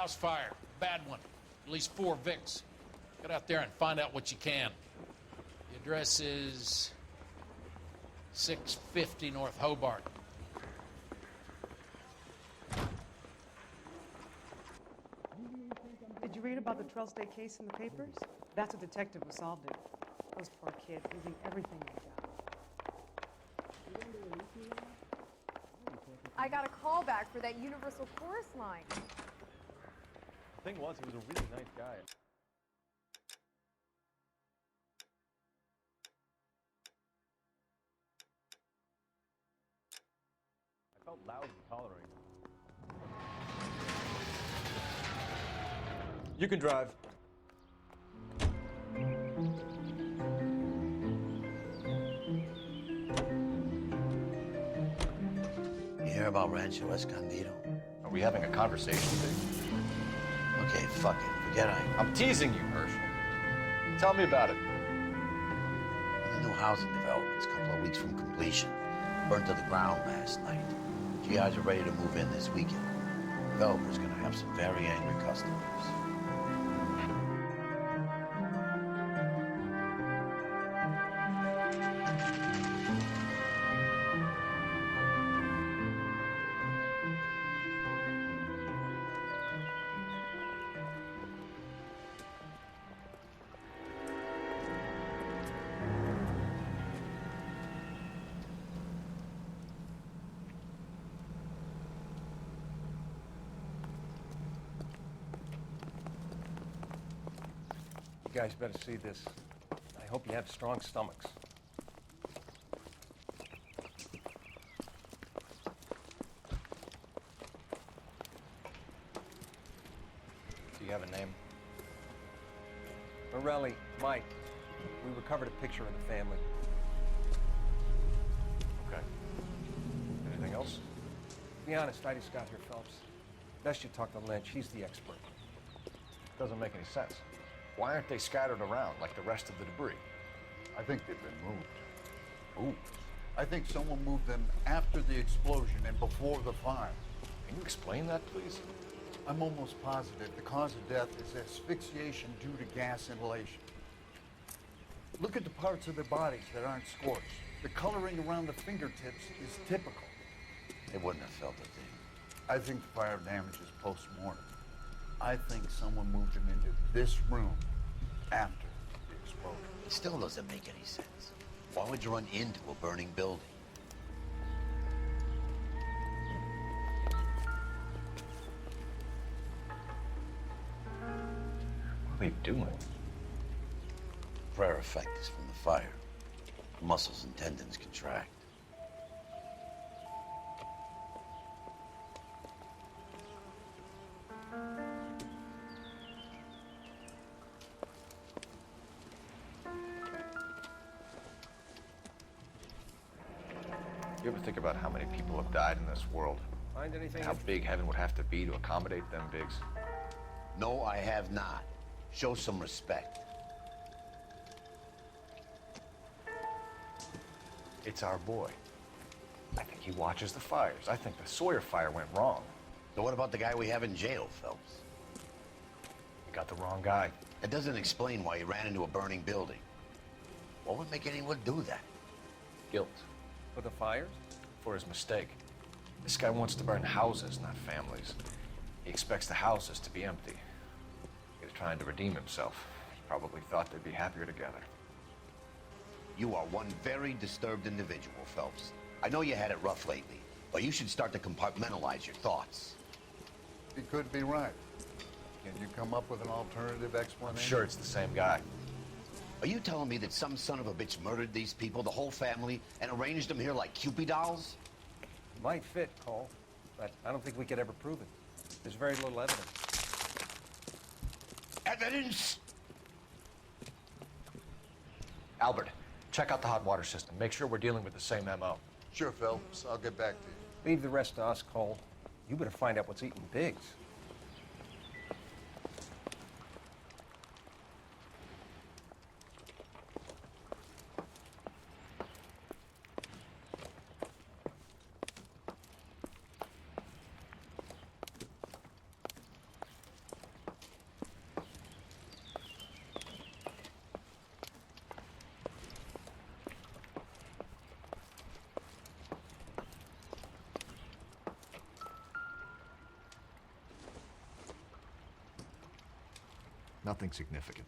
house fire. Bad one. At least 4 Vicks. Get out there and find out what you can. The address is 650 North Hobart. Did you read about the Trail State case in the papers? That's a detective who solved it. Those poor kids losing everything they got. I got a call back for that Universal Chorus line. The thing was, he was a really nice guy. I felt lousy tolerating him. You can drive. You hear about Rancho Escondido? Are we having a conversation, Vic? Okay, fuck it. Forget I'm teasing you, Herschel. Tell me about it. The new housing development's a couple of weeks from completion. Burnt to the ground last night. GIs are ready to move in this weekend. Developer's gonna have some very angry customers. You guys better see this. I hope you have strong stomachs. Do you have a name? Morelli, Mike. We recovered a picture of the family. Okay. Anything else? To be honest, I just got here, Phelps. Best you talk to Lynch. He's the expert. Doesn't make any sense. Why aren't they scattered around like the rest of the debris? I think they've been moved. Ooh. I think someone moved them after the explosion and before the fire. Can you explain that, please? I'm almost positive the cause of death is asphyxiation due to gas inhalation. Look at the parts of their bodies that aren't scorched. The coloring around the fingertips is typical. They wouldn't have felt a thing. I think the fire damage is post-mortem. I think someone moved them into this room after the explosion. It still doesn't make any sense. Why would you run into a burning building? What are they doing? Prayer effect is from the fire. Muscles and tendons contract. You ever think about how many people have died in this world? Find anything? And how big heaven would have to be to accommodate them bigs? No, I have not. Show some respect. It's our boy. I think he watches the fires. I think the Sawyer fire went wrong. So what about the guy we have in jail, Phelps? We got the wrong guy. That doesn't explain why he ran into a burning building. What would make anyone do that? Guilt. For the fires? For his mistake. This guy wants to burn houses, not families. He expects the houses to be empty. He's trying to redeem himself. He probably thought they'd be happier together. You are one very disturbed individual, Phelps. I know you had it rough lately, but you should start to compartmentalize your thoughts. He could be right. Can you come up with an alternative I'm explanation? sure it's the same guy. Are you telling me that some son of a bitch murdered these people, the whole family, and arranged them here like Cupid dolls? Might fit, Cole, but I don't think we could ever prove it. There's very little evidence. Evidence? Albert, check out the hot water system. Make sure we're dealing with the same MO. Sure, Phelps. I'll get back to you. Leave the rest to us, Cole. You better find out what's eating pigs. Nothing significant.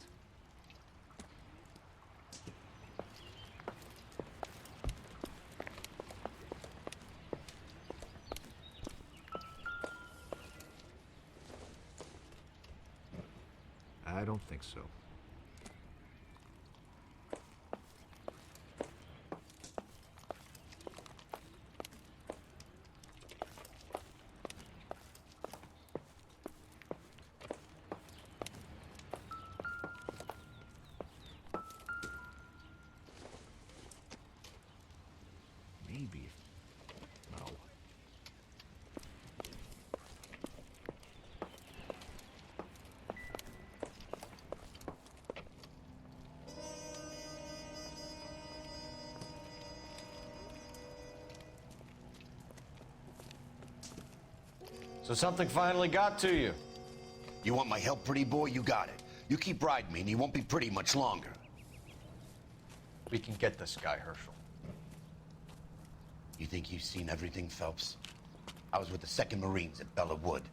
I don't think so. Maybe. No. So something finally got to you. You want my help, pretty boy? You got it. You keep riding me and you won't be pretty much longer. We can get this guy, Herschel. You think you've seen everything, Phelps? I was with the 2nd Marines at Bella Wood.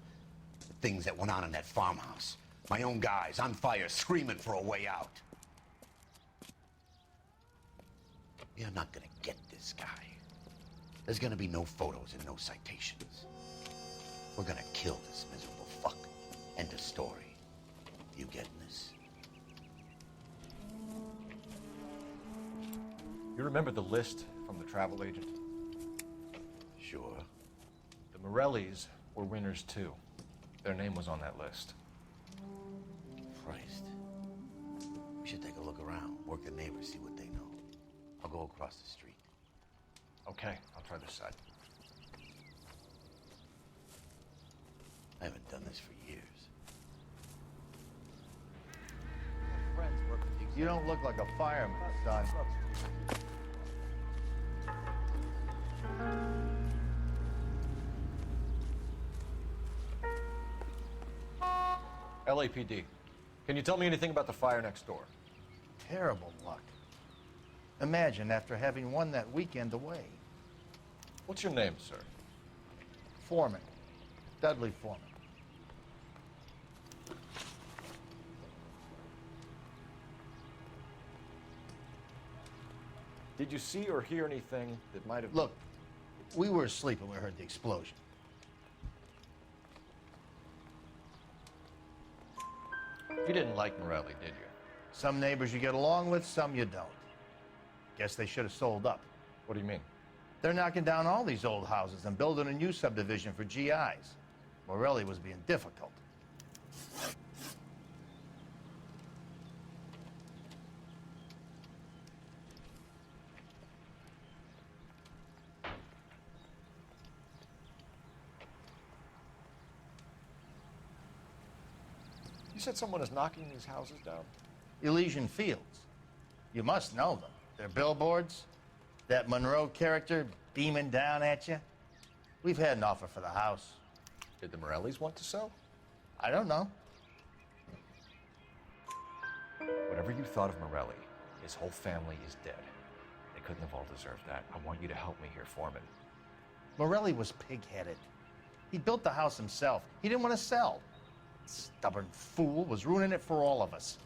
The things that went on in that farmhouse. My own guys on fire, screaming for a way out. You're not gonna get this guy. There's gonna be no photos and no citations. We're gonna kill this miserable fuck. End of story. You getting this? You remember the list from the travel agent? Sure. The Morellis were winners too. Their name was on that list. Christ. We should take a look around, work the neighbors, see what they know. I'll go across the street. Okay, I'll try this side. I haven't done this for years. Friends work with the You don't look like a fireman, son. LAPD. Can you tell me anything about the fire next door? Terrible luck. Imagine after having won that weekend away. What's your name, sir? Foreman. Dudley Foreman. Did you see or hear anything that might have... Look, we were asleep when we heard the explosion. You didn't like Morelli, did you? Some neighbors you get along with, some you don't. Guess they should have sold up. What do you mean? They're knocking down all these old houses and building a new subdivision for GIs. Morelli was being difficult. You said someone is knocking these houses down? Elysian Fields. You must know them. They're billboards. That Monroe character beaming down at you. We've had an offer for the house. Did the Morellis want to sell? I don't know. Whatever you thought of Morelli, his whole family is dead. They couldn't have all deserved that. I want you to help me here, Foreman. Morelli was pig-headed. He built the house himself. He didn't want to sell. Stubborn fool was ruining it for all of us.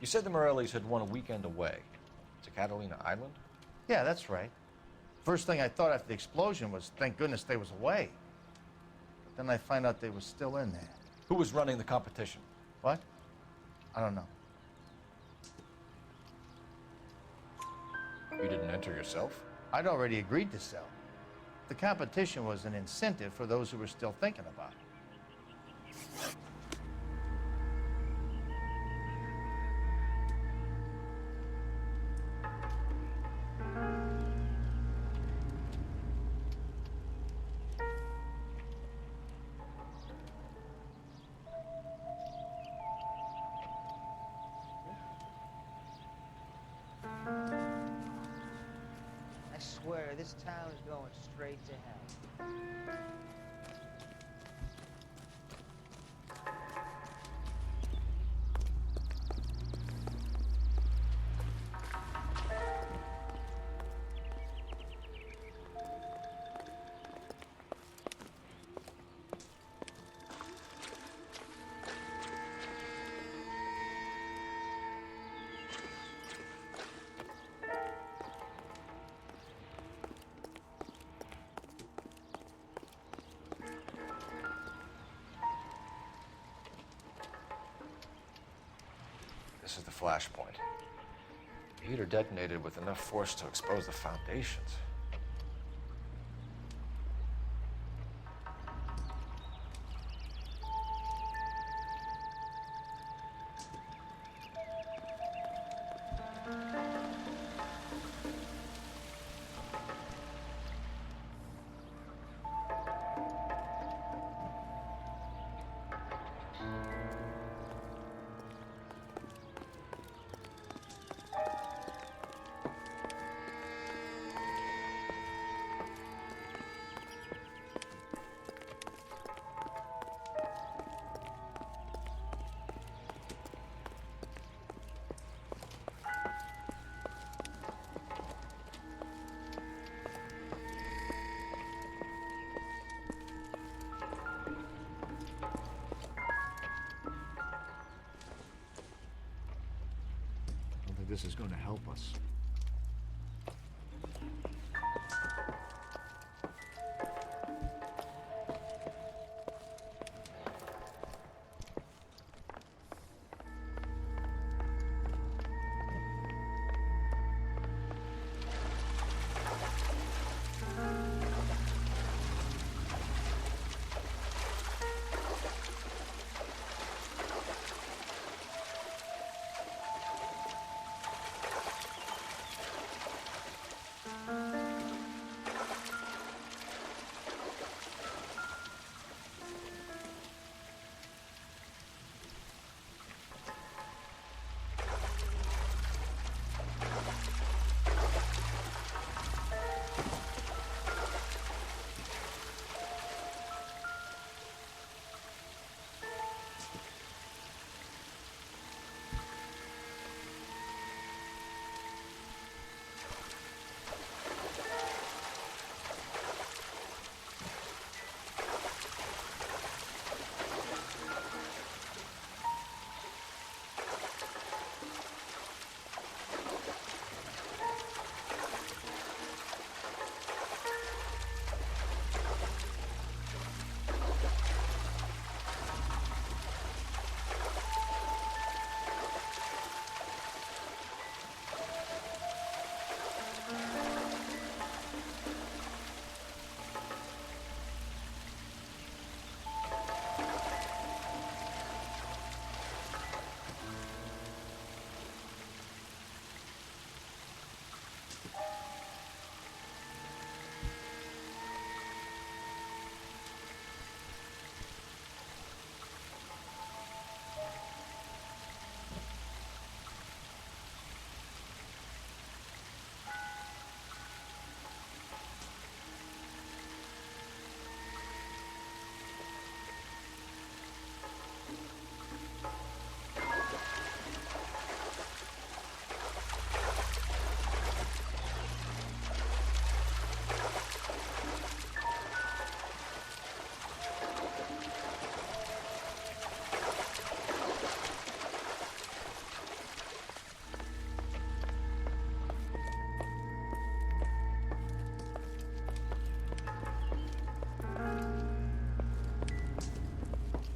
You said the Morellis had won a weekend away to Catalina Island? Yeah, that's right. First thing I thought after the explosion was, thank goodness they was away. But then I find out they was still in there. Who was running the competition? What? I don't know. You didn't enter yourself? I'd already agreed to sell. The competition was an incentive for those who were still thinking about it. I swear, this town is going straight to hell. This is the flashpoint. The heater detonated with enough force to expose the foundations. This is going to help us.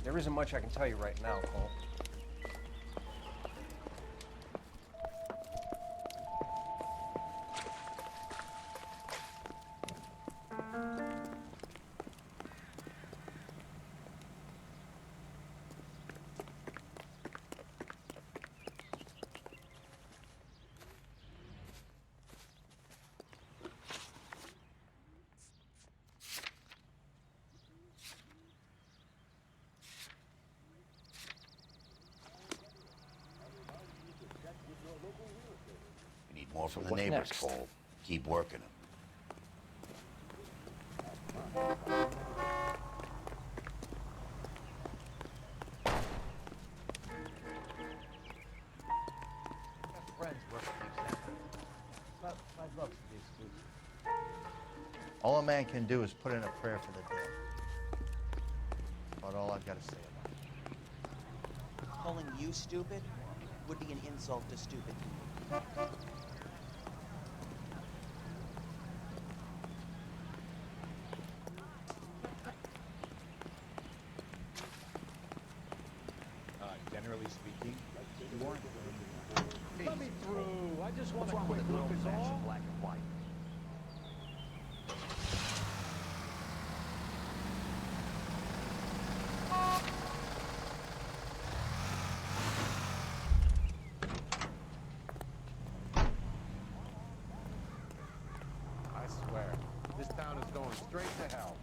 There isn't much I can tell you right now, Cole. We need more from the What neighbors, next? Cole. Keep working them. Friends working exactly. About $5 to be exclusive. All a man can do is put in a prayer for the dead. About all I've got to say about it. Calling you stupid would be an insult to stupid people. Dennis Generally speaking, you weren't filmed. Let me through. I just want What's a wrong quick with a look little is all. fashion black and white? I swear, this town is going straight to hell.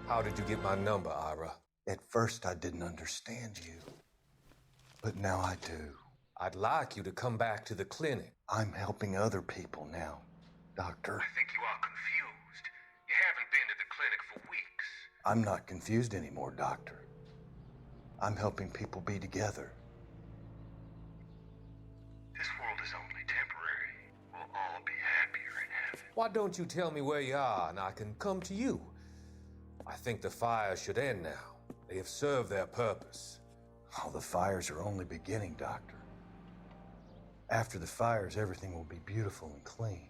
How did you get my number, Ira? At first, I didn't understand you, but now I do. I'd like you to come back to the clinic. I'm helping other people now, Doctor. I think you are confused. You haven't been to the clinic for weeks. I'm not confused anymore, Doctor. I'm helping people be together. This world is only temporary. We'll all be happier in heaven. Why don't you tell me where you are and I can come to you? I think the fires should end now. They have served their purpose. Oh, the fires are only beginning, Doctor. After the fires, everything will be beautiful and clean.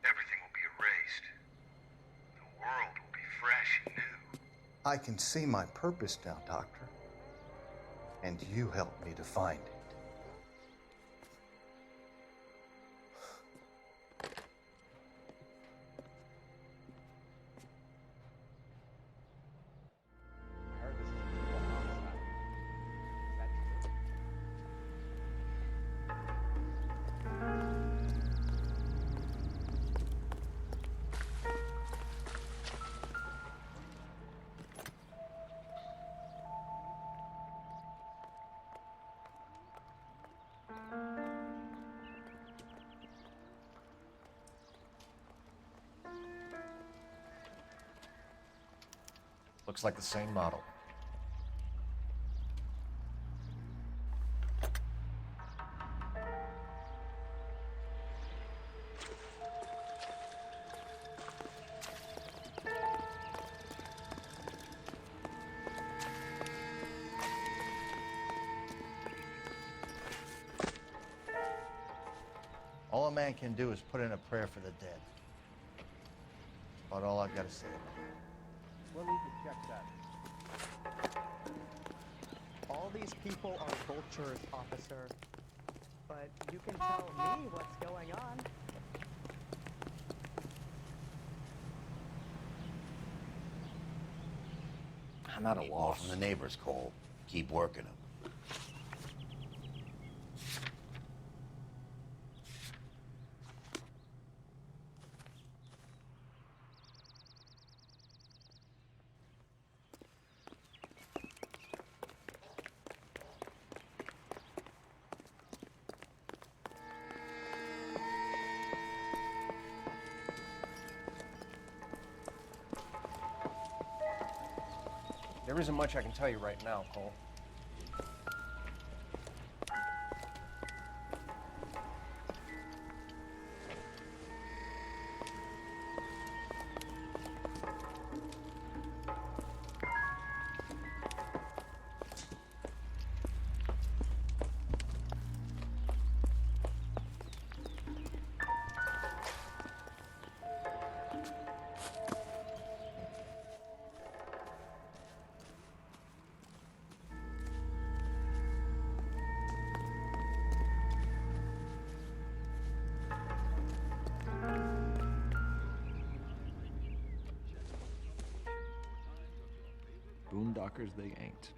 Everything will be erased. The world will be fresh and new. I can see my purpose now, Doctor. And you helped me to find it. Looks like the same model. All a man can do is put in a prayer for the dead. That's about all I've got to say about it. We'll need to check that. All these people are vultures, officer. But you can tell me what's going on. I'm at a Need more loss. from the neighbors, Cole. Keep working them. There isn't much I can tell you right now, Cole. Boondockers they ain't.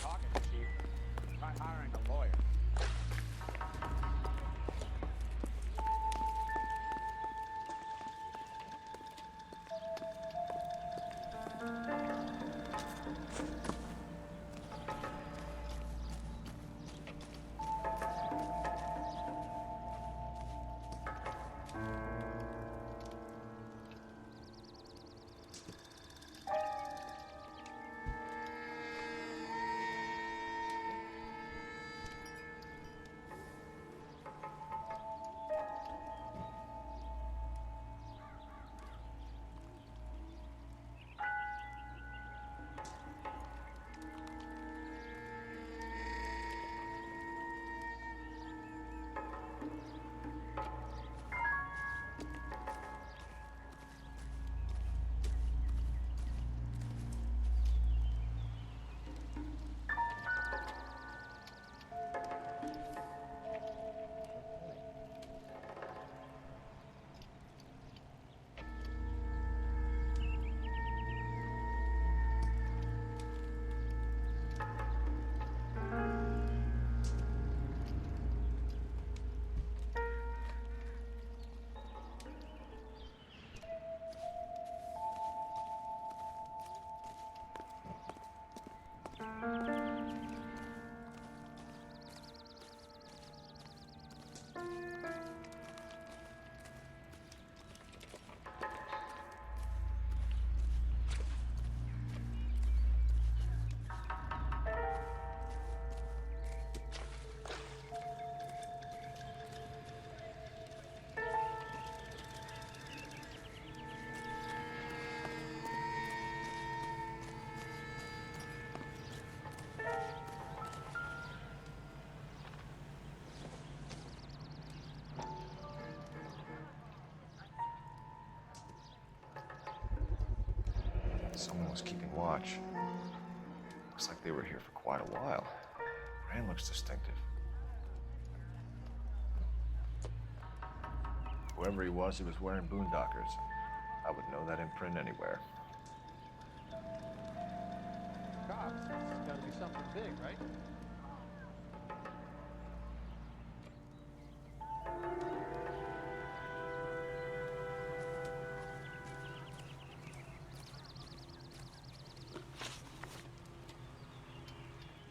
Talking cheap. Try hiring a lawyer. Someone was keeping watch. Looks like they were here for quite a while. Brand looks distinctive. Whoever he was wearing boondockers. I would know that imprint anywhere. Cops, this has got to be something big, right?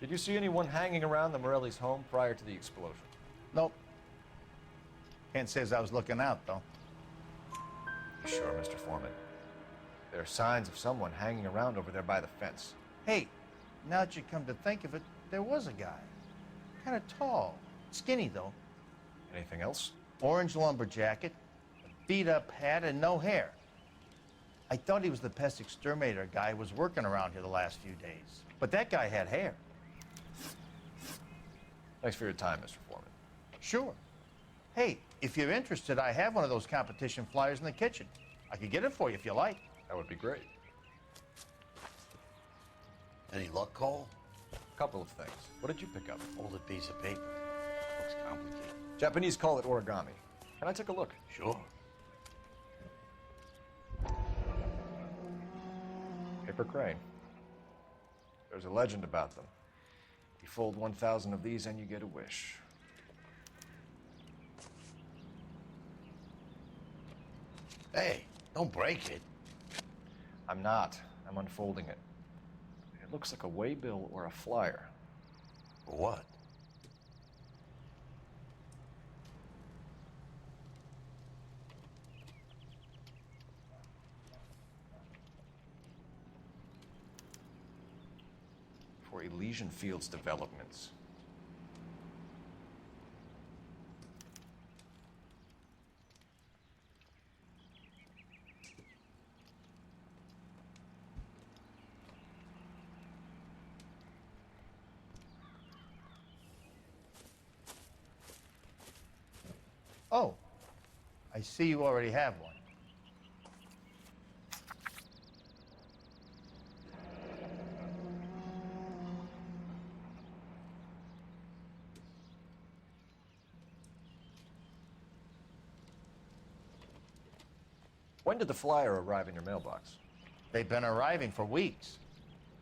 Did you see anyone hanging around the Morelli's home prior to the explosion? Nope. Can't say as I was looking out, though. You sure, Mr. Foreman? There are signs of someone hanging around over there by the fence. Hey, now that you come to think of it, there was a guy. Kind of tall. Skinny, though. Anything else? Orange lumber jacket, a beat-up hat, and no hair. I thought he was the pest exterminator guy who was working around here the last few days. But that guy had hair. Thanks for your time, Mr. Foreman. Sure. Hey, if you're interested, I have one of those competition flyers in the kitchen. I could get it for you if you like. That would be great. Any luck, Cole? A couple of things. What did you pick up? Folded piece of paper. Looks complicated. Japanese call it origami. Can I take a look? Sure. Paper crane. There's a legend about them. You fold 1,000 of these and you get a wish. Hey, don't break it. I'm not. I'm unfolding it. It looks like a waybill or a flyer. For what? For Elysian Fields developments. Oh, I see you already have one. When did the flyer arrive in your mailbox? They've been arriving for weeks.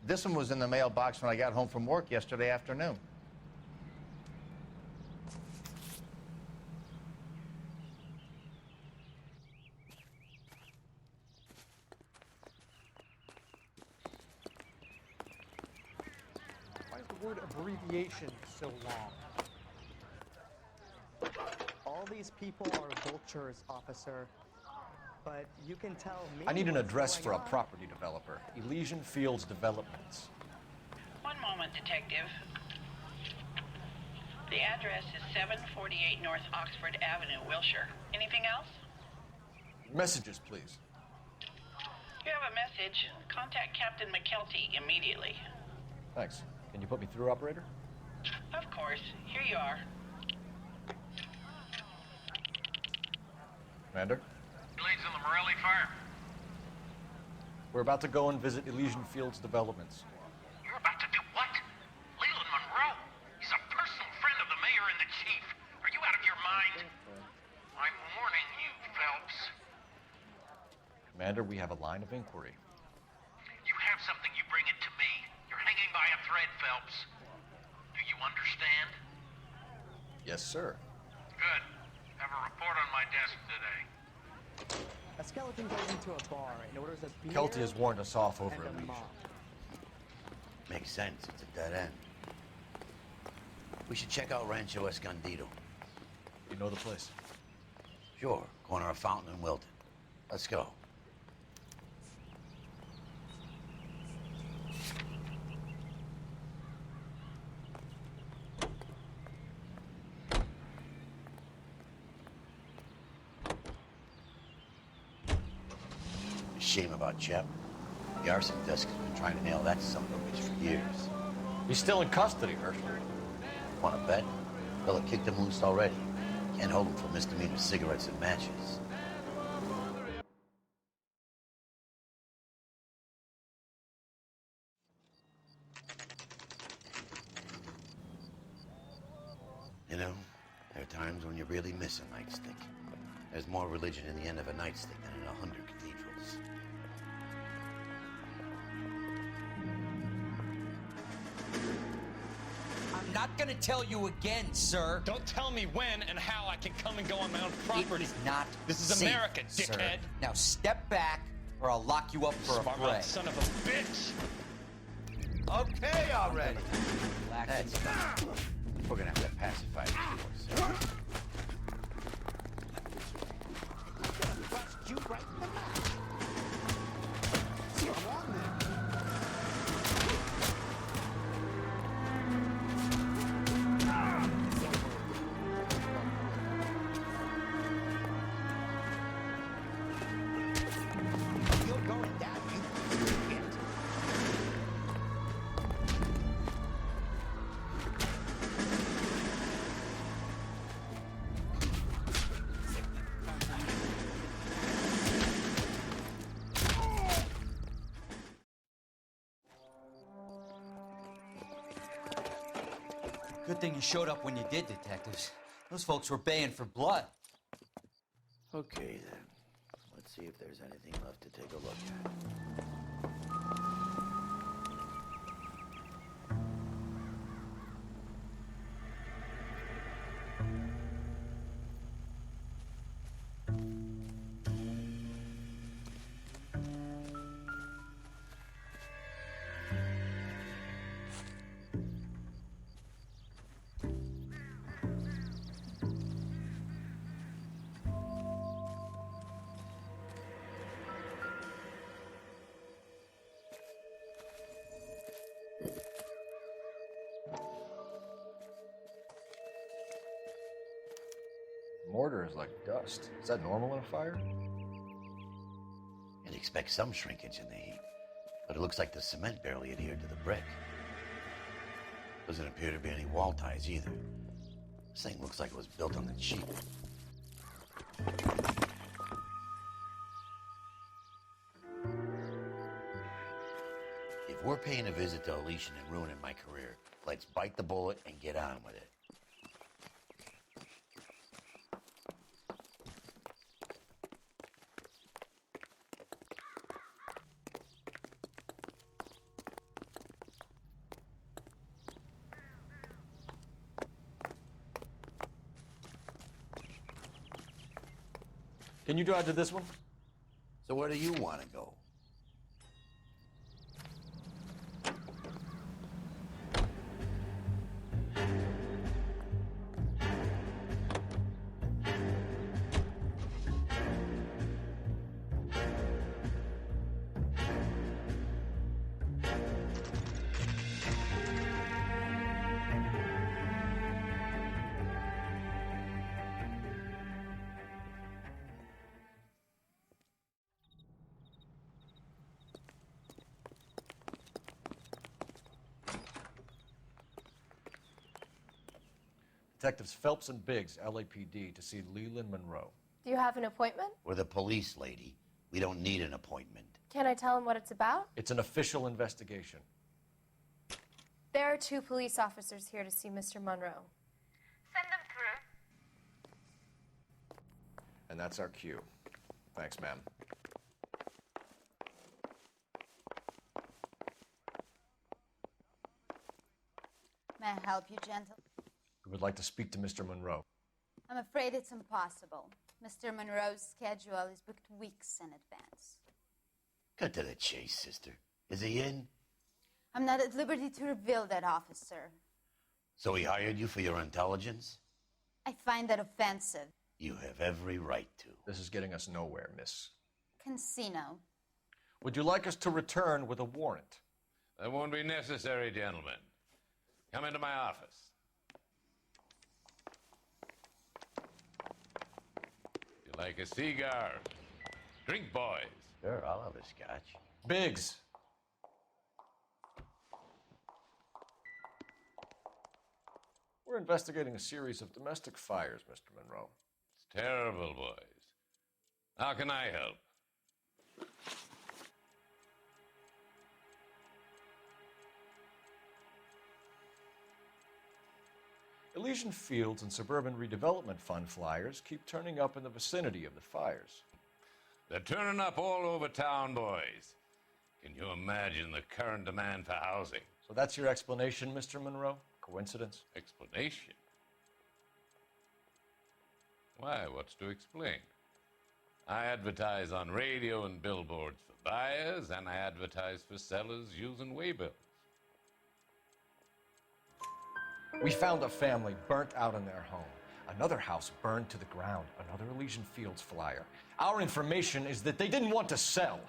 This one was in the mailbox when I got home from work yesterday afternoon. Why is the word abbreviation so long? All these people are vultures, officer. But you can tell me. I need an what's address going for a on. property developer. Elysian Fields Developments. One moment, detective. The address is 748 North Oxford Avenue, Wilshire. Anything else? Messages, please. You have a message. Contact Captain McKelty immediately. Thanks. Can you put me through, operator? Of course. Here you are. Commander? Leads in the Morelli fire. We're about to go and visit Elysian Fields Developments. You're about to do what? Leland Monroe. He's a personal friend of the mayor and the chief. Are you out of your mind? I'm warning you, Phelps. Commander, we have a line of inquiry. You have something, you bring it to me. You're hanging by a thread, Phelps. Do you understand? Yes, sir. Good. Have a report on my desk today. A skeleton goes into a bar and orders a beer. Kelty has warned us off over and a Elysian. mop. Makes sense. It's a dead end. We should check out Rancho Escondido. You know the place? Sure. Corner of Fountain and Wilton. Let's go. Shame about Chep. The arson desk has been trying to nail that son of a bitch for years. He's still in custody, Herschel. Want to bet? Fella kicked him loose already. Can't hold him for misdemeanor cigarettes and matches. You know, there are times when you really miss a nightstick. There's more religion in the end of a nightstick than in 100 cathedrals. I'm not gonna tell you again, sir. Don't tell me when and how I can come and go on my own property. It is not This is safe, America, sir. dickhead. Now step back, or I'll lock you up for a Smart fray. mouth son of a bitch. Okay, already. Relax. That's We're gonna have to pacify these boys. Bust you right in the mouth. Good thing you showed up when you did, detectives. Those folks were baying for blood. Okay, then. Let's see if there's anything left to take a look at. Mortar is like dust. Is that normal in a fire? You'd expect some shrinkage in the heat, but it looks like the cement barely adhered to the brick. Doesn't appear to be any wall ties either. This thing looks like it was built on the cheap. If we're paying a visit to Alicia and ruining my career, let's bite the bullet and get on with it. Can you drive to this one? So where do you want to go? Detectives Phelps and Biggs, LAPD, to see Leland Monroe. Do you have an appointment? We're the police, lady. We don't need an appointment. Can I tell him what it's about? It's an official investigation. There are 2 police officers here to see Mr. Monroe. Send them through. And that's our cue. Thanks, ma'am. May I help you, gentlemen? We would like to speak to Mr. Monroe. I'm afraid it's impossible. Mr. Monroe's schedule is booked weeks in advance. Cut to the chase, sister. Is he in? I'm not at liberty to reveal that, officer. So he hired you for your intelligence? I find that offensive. You have every right to. This is getting us nowhere, miss. Casino. Would you like us to return with a warrant? That won't be necessary, gentlemen. Come into my office. You like a cigar? Drink, boys. Sure, I'll have a scotch. Biggs. We're investigating a series of domestic fires, Mr. Monroe. It's terrible, boys. How can I help? Elysian Fields and Suburban Redevelopment Fund flyers keep turning up in the vicinity of the fires. They're turning up all over town, boys. Can you imagine the current demand for housing? So that's your explanation, Mr. Monroe? Coincidence? Explanation? Why, what's to explain? I advertise on radio and billboards for buyers, and I advertise for sellers using waybills. We found a family burnt out in their home. Another house burned to the ground. Another Elysian Fields flyer. Our information is that they didn't want to sell.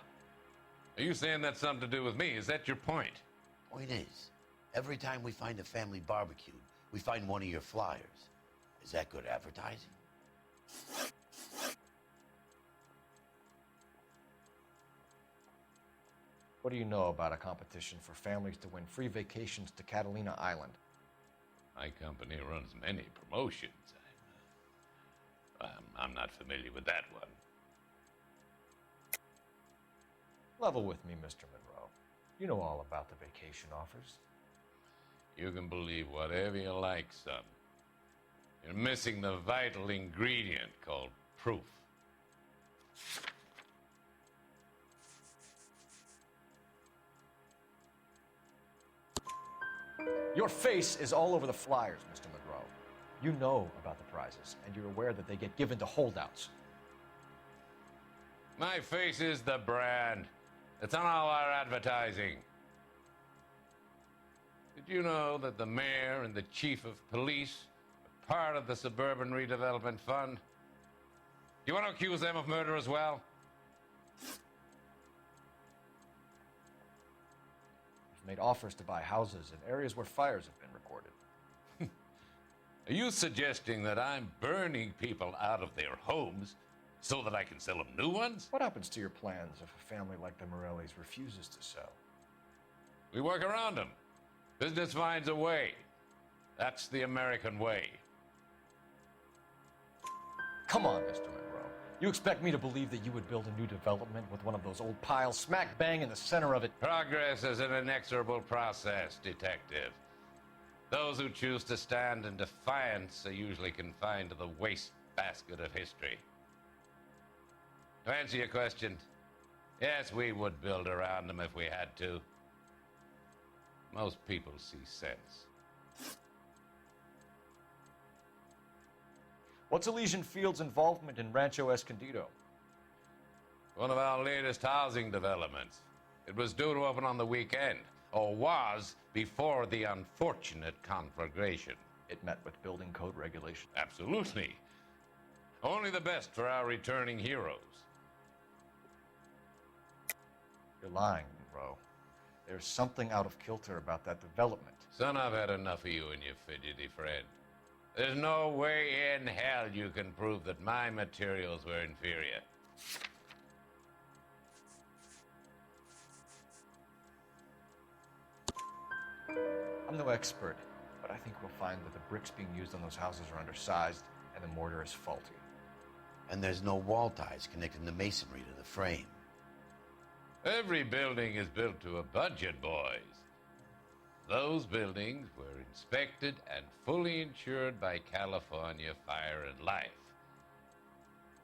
Are you saying that's something to do with me? Is that your point? Point is, every time we find a family barbecued, we find one of your flyers. Is that good advertising? What do you know about a competition for families to win free vacations to Catalina Island? My company runs many promotions. I'm not familiar with that one. Level with me, Mr. Monroe. You know all about the vacation offers. You can believe whatever you like, son. You're missing the vital ingredient called proof. Your face is all over the flyers, Mr. Monroe. You know about the prizes, and you're aware that they get given to holdouts. My face is the brand. It's on all our advertising. Did you know that the mayor and the chief of police are part of the Suburban Redevelopment Fund? You want to accuse them of murder as well? You've made offers to buy houses in areas where fires have been recorded. Are you suggesting that I'm burning people out of their homes so that I can sell them new ones? What happens to your plans if a family like the Morellis refuses to sell? We work around them. Business finds a way. That's the American way. Come on, Mr. Monroe. You expect me to believe that you would build a new development with one of those old piles smack bang in the center of it? Progress is an inexorable process, detective. Those who choose to stand in defiance are usually confined to the wastebasket of history. To answer your question, yes, we would build around them if we had to. Most people see sense. What's Elysian Field's involvement in Rancho Escondido? One of our latest housing developments. It was due to open on the weekend, or was before the unfortunate conflagration. It met with building code regulations. Absolutely. Only the best for our returning heroes. You're lying, Monroe. There's something out of kilter about that development. Son, I've had enough of you and your fidgety friend. There's no way in hell you can prove that my materials were inferior. I'm no expert, but I think we'll find that the bricks being used on those houses are undersized and the mortar is faulty. And there's no wall ties connecting the masonry to the frame. Every building is built to a budget, boys. Those buildings were inspected and fully insured by California Fire and Life.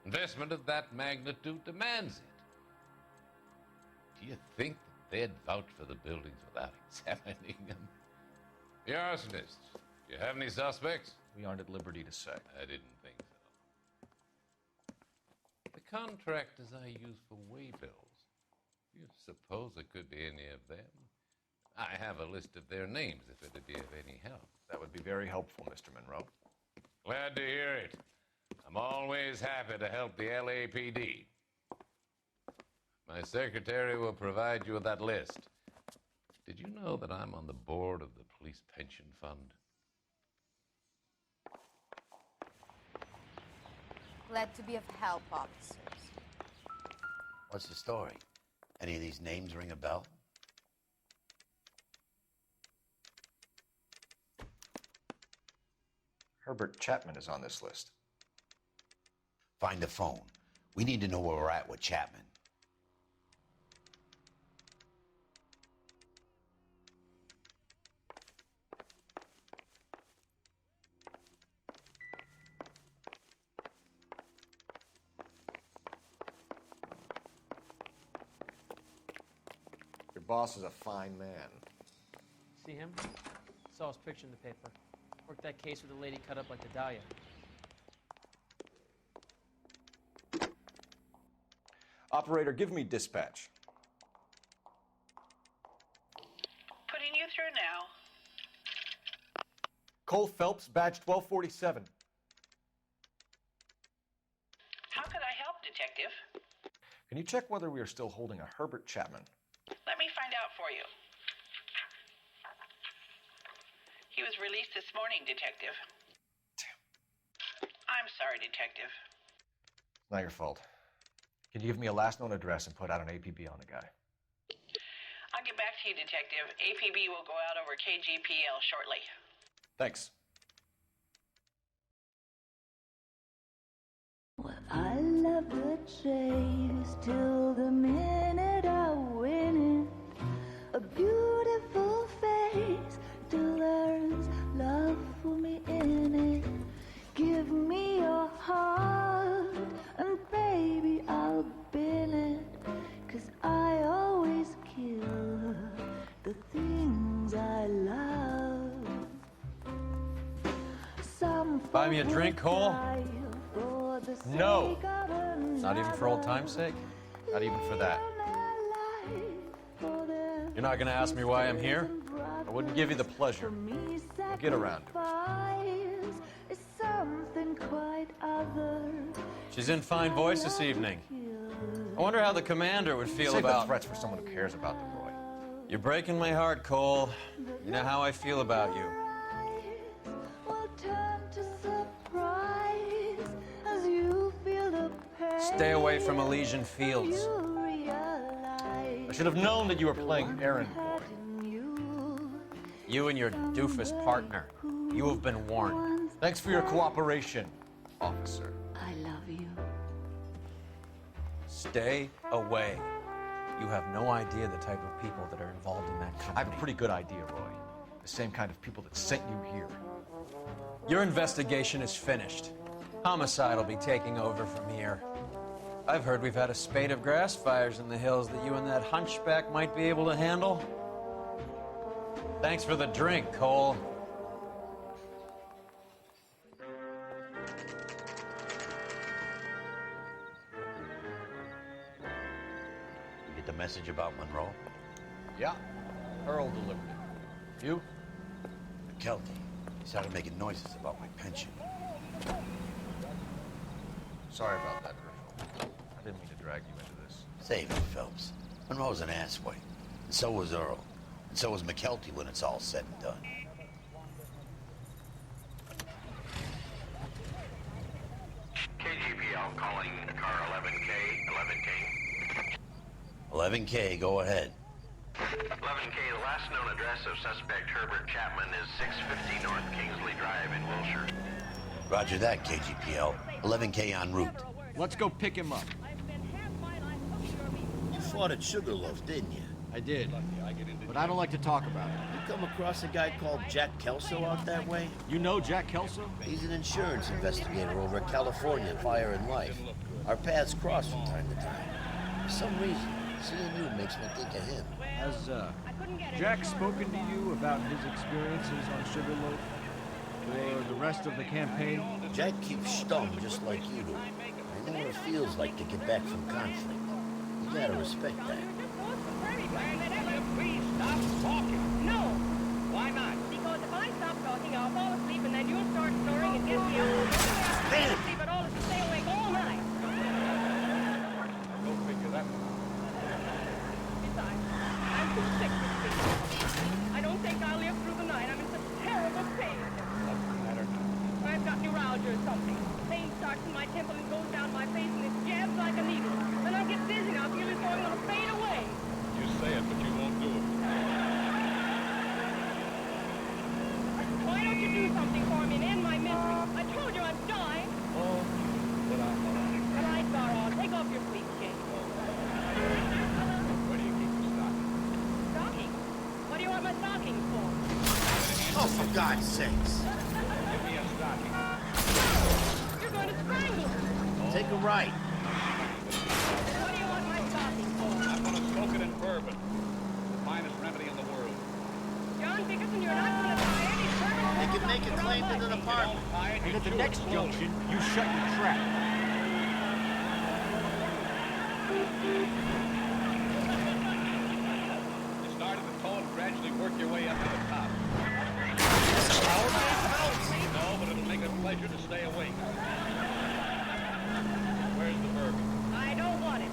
Investment of that magnitude demands it. Do you think that they'd vouch for the buildings without examining them? The arsonists, do you have any suspects? We aren't at liberty to say. I didn't think so. The contractors I use for waybills. You suppose it could be any of them? I have a list of their names if it'd be of any help. That would be very helpful, Mr. Monroe. Glad to hear it. I'm always happy to help the LAPD. My secretary will provide you with that list. Did you know that I'm on the board of the Police Pension Fund? Glad to be of help, officers. What's the story? Any of these names ring a bell? Herbert Chapman is on this list. Find the phone. We need to know where we're at with Chapman. Your boss is a fine man. See him? Saw his picture in the paper. Worked that case with a lady cut up like the Dahlia. Operator, give me dispatch. Putting you through now. Coul Fэлps, badge 1247. How could I help, Detective? Can you check whether we are still holding a Herbert Chapman? Let me find out for you. He was released this morning, Detective. Damn. I'm sorry, Detective. Not your fault. Can you give me a last known address and put out an APB on the guy? I'll get back to you, Detective. APB will go out over KGPL shortly. Thanks. Well, I love the chase till the minute I win it. A beautiful face till the Buy me a drink, Cole? No. Not even for old time's sake? Not even for that. You're not gonna ask me why I'm here? I wouldn't give you the pleasure. We'll get around to it. She's in fine voice this evening. I wonder how the commander would feel Save about... the threats for someone who cares about them, Roy. You're breaking my heart, Cole. You know how I feel about you. Stay away from Elysian Fields. I should have known that you were playing errand boy. You and your doofus partner. You have been warned. Thanks for your cooperation, officer. I love you. Stay away. You have no idea the type of people that are involved in that company. I have a pretty good idea, Roy. The same kind of people that sent you here. Your investigation is finished. Homicide will be taking over from here. I've heard we've had a spate of grass fires in the hills that you and that hunchback might be able to handle. Thanks for the drink, Cole. You get the message about Monroe? Yeah. Earl delivered it. You? McKelty. He started making noises about my pension. Sorry about that, Herschel. I didn't mean to drag you into this. Save it, Phelps. Monroe's an asswipe. And so was Earl. And so was McKelty when it's all said and done. KGPL calling car 11K, 11K. 11K, go ahead. 11K, the last known address of suspect Herbert Chapman is 650 North Kingsley Drive in Wilshire. Roger that, KGPL. 11K en route. Let's go pick him up. You fought at Sugarloaf, didn't you? I did, but I don't like to talk about it. You come across a guy called Jack Kelso out that way? You know Jack Kelso? He's an insurance investigator over at California Fire and Life. Our paths cross from time to time. For some reason, seeing you makes me think of him. Has Jack spoken to you about his experiences on Sugarloaf or the rest of the campaign? Jack keeps stum just like you do. I know what it feels like to get back from conflict. You gotta respect that. Please stop talking. No. Why not? Because if I stop talking, I'll fall asleep and then you'll start snoring and get me out. Damn. Sleep at all is to stay awake all night. Go figure that one. Besides, I'm too sick to sleep. I don't think I'll live through the night. I'm in such terrible pain. What's the matter now? I've got neuralgia or something. Pain starts in my temple and goes down my face and it jabs like a needle. Then I get dizzy and I feel as though I'm going to fade away. You say it, but you won't do it. Why don't you do something for me and end my misery? I told you I'm dying. Oh, but I'm all right. The lights are on. Take off your sleep shades. Where do you keep your stocking? Stocking? What do you want my stockings for? Oh, for God's sakes. Give me a stocking. You're going to strangle me. Take a right. What do you want my stockings for? I'm going to soak it in bourbon. The finest remedy in the world. John Dickerson, you're not going to buy any bourbon. They can make a claim to the department. And at the next junction, you shut your trap. You start at the toe and gradually work your way up to the top. No, but it'll make a pleasure to stay awake. Where's the bourbon? I don't want it.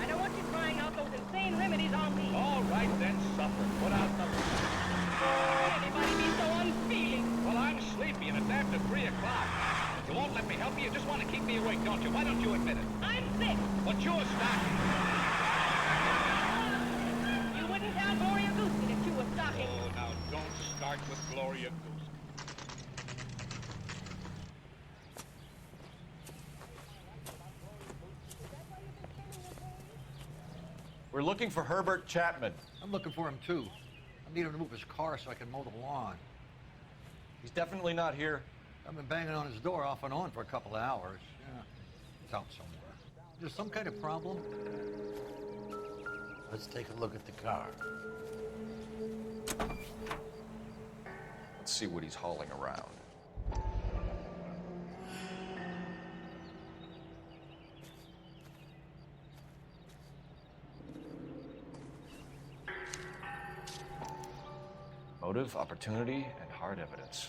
I don't want you trying out those insane remedies on me. All right, then suffer. Put out the... Anybody be so unfeeling? Well, I'm sleepy, and it's after 3 o'clock. You won't let me help you? You just want to keep me awake, don't you? Why don't you admit it? I'm sick. But you're stocking. You wouldn't tell Gloria Goosey that you were stocking. Oh, now don't start with Gloria Goose. We're looking for Herbert Chapman. I'm looking for him, too. I need him to move his car so I can mow the lawn. He's definitely not here. I've been banging on his door off and on for a couple of hours. Yeah, he's out somewhere. Is there some kind of problem? Let's take a look at the car. Let's see what he's hauling around. Motive, opportunity, and hard evidence.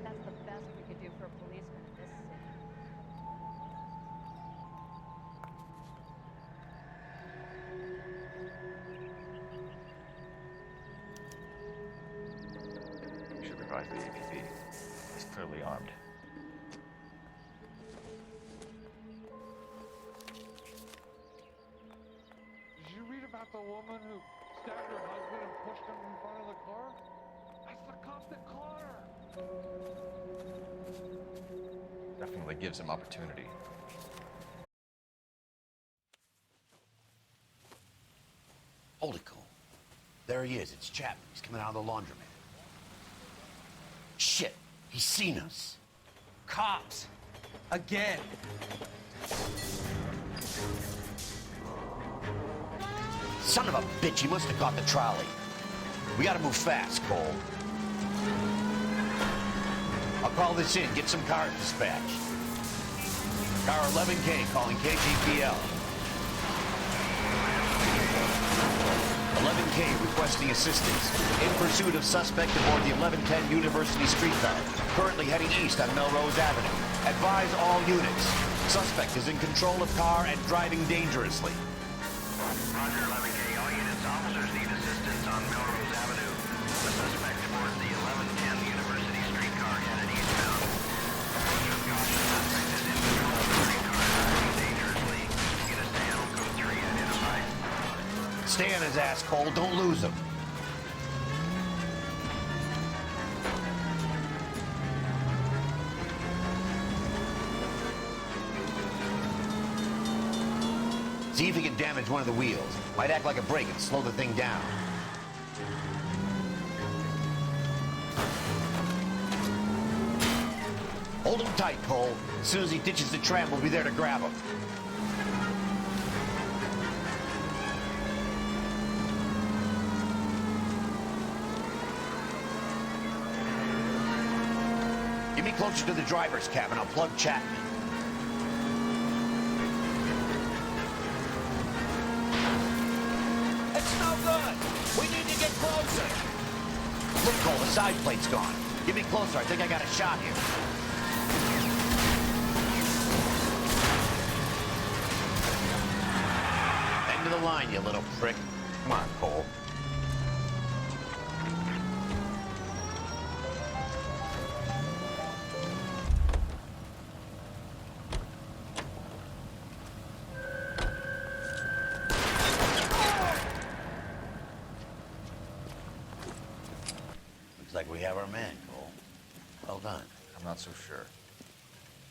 That's the best we could do for a policeman in this city. We should revise the APB. He's clearly armed. Did you read about the woman who stabbed her husband and pushed him in front of the car? That's the cop that caught her. Definitely gives him opportunity. Hold it, Cole. There he is. It's Chapman. He's coming out of the laundromat. Shit. He's seen us. Cops. Again. Son of a bitch. He must have caught the trolley. We gotta move fast, Cole. I'll call this in. Get some cars dispatched. Car 11K calling KGPL. 11K requesting assistance. In pursuit of suspect aboard the 1110 University streetcar. Currently heading east on Melrose Avenue. Advise all units. Suspect is in control of car and driving dangerously. Roger, 11K. All units, officers need assistance on Melrose Avenue. The suspect aboard the 1110 University streetcar headed eastbound. Approach with caution. Suspect is in control of the streetcar driving dangerously. Units to handle code 3 identified. Stay on his ass, Cole. Don't lose him. See if he can damage one of the wheels. Might act like a brake and slow the thing down. Hold him tight, Cole. As soon as he ditches the tram, we'll be there to grab him. Get me closer to the driver's cabin. I'll plug Chapman. It's no good. We need to get closer. Look, Cole, the side plate's gone. Get me closer. I think I got a shot here. End of the line, you little prick. Come on, Cole. Looks like we have our man, Cole. Well done. I'm not so sure.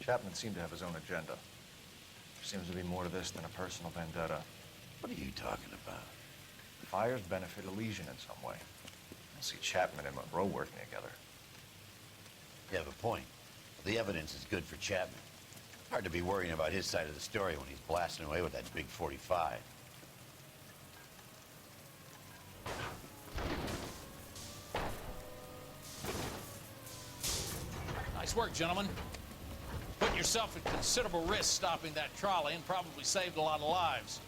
Chapman seemed to have his own agenda. There seems to be more to this than a personal vendetta. What are you talking about? The fires benefit Elysian in some way. I see Chapman and Monroe working together. You have a point. The evidence is good for Chapman. Hard to be worrying about his side of the story when he's blasting away with that big 45. Nice work, gentlemen. Put yourself at considerable risk stopping that trolley and probably saved a lot of lives.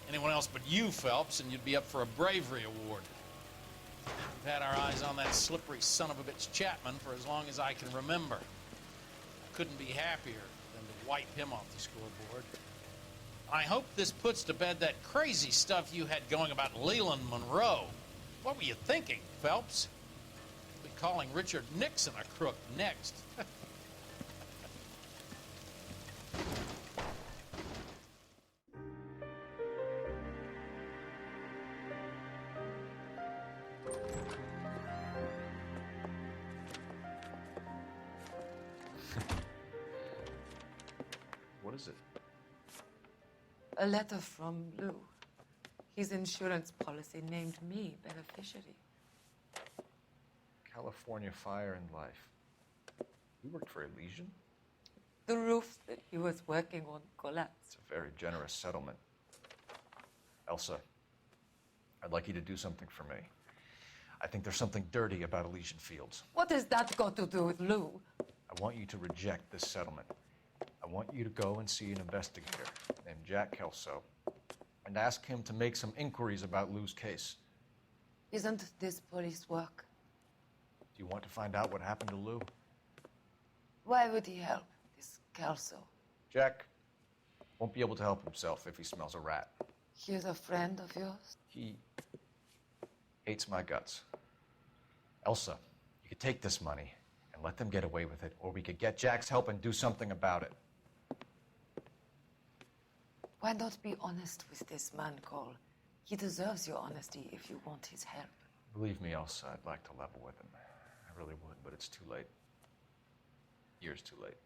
Anyone else but you, Phelps, and you'd be up for a bravery award. We've had our eyes on that slippery son of a bitch Chapman for as long as I can remember. I couldn't be happier than to wipe him off the scoreboard. I hope this puts to bed that crazy stuff you had going about Leland Monroe. What were you thinking, Phelps? We'll be calling Richard Nixon a crook next. What is it? A letter from Lou. His insurance policy named me beneficiary. California Fire and Life. You worked for Elysian? The roof that he was working on collapsed. It's a very generous settlement. Elsa, I'd like you to do something for me. I think there's something dirty about Elysian Fields. What has that got to do with Lou? I I want you to reject this settlement. I want you to go and see an investigator named Jack Kelso and ask him to make some inquiries about Lou's case. Isn't this police work? Do you want to find out what happened to Lou? Why would he help, this Kelso? Jack won't be able to help himself if he smells a rat. He's a friend of yours? He hates my guts. Elsa, you could take this money and let them get away with it, or we could get Jack's help and do something about it. Why not be honest with this man, Cole? He deserves your honesty if you want his help. Believe me, Elsa, I'd like to level with him. I really would, but it's too late. Years too late.